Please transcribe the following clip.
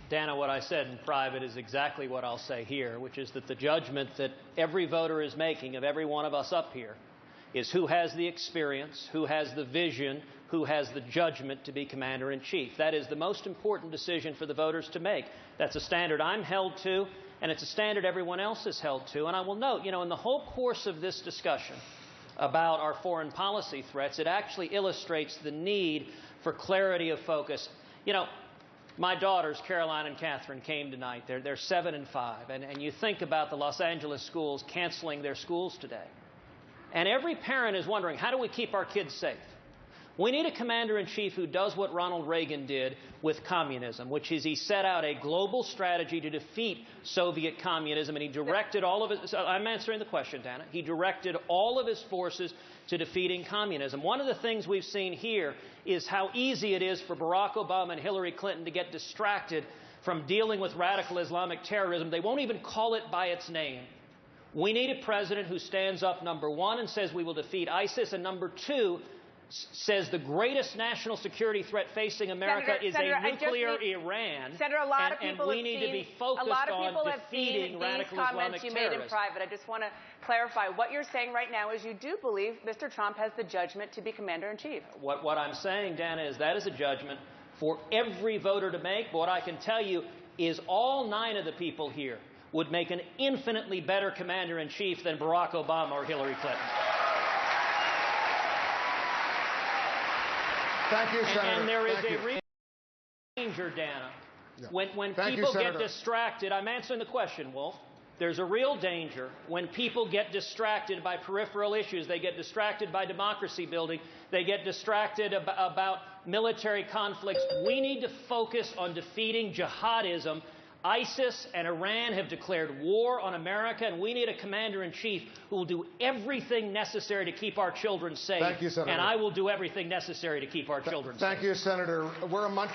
Dana, what I said in private is exactly what I'll say here, which is that the judgment that every voter is making of every one of us up here is who has the experience, who has the vision, who has the judgment to be commander-in-chief. That is the most important decision for the voters to make. That's a standard I'm held to, and it's a standard everyone else is held to. And I will note, in the whole course of this discussion about our foreign policy threats, it actually illustrates the need for clarity of focus. My daughters, Caroline and Catherine, came tonight. They're 7 and 5. And you think about the Los Angeles schools canceling their schools today. And every parent is wondering, how do we keep our kids safe? We need a commander-in-chief who does what Ronald Reagan did with communism, which is he set out a global strategy to defeat Soviet communism, and he directed all of his... I'm answering the question, Dana. He directed all of his forces to defeating communism. One of the things we've seen here is how easy it is for Barack Obama and Hillary Clinton to get distracted from dealing with radical Islamic terrorism. They won't even call it by its name. We need a president who stands up, number one, and says we will defeat ISIS, and number two, says the greatest national security threat facing America is a nuclear Iran. Senator, a lot of people we need to be focused on defeating radical Islamic terrorists. You made in private. I just want to clarify. What you're saying right now is you do believe Mr. Trump has the judgment to be commander-in-chief. What I'm saying, Dana, is that is a judgment for every voter to make. But what I can tell you is all 9 of the people here would make an infinitely better commander-in-chief than Barack Obama or Hillary Clinton. Thank you, Senator. And there is a real danger, Dana, when people get distracted. I'm answering the question, Wolf. There's a real danger when people get distracted by peripheral issues. They get distracted by democracy building. They get distracted about military conflicts. We need to focus on defeating jihadism. ISIS and Iran have declared war on America, and we need a commander-in-chief who will do everything necessary to keep our children safe. Thank you, Senator. And I will do everything necessary to keep our children safe. Thank you, Senator. We're a month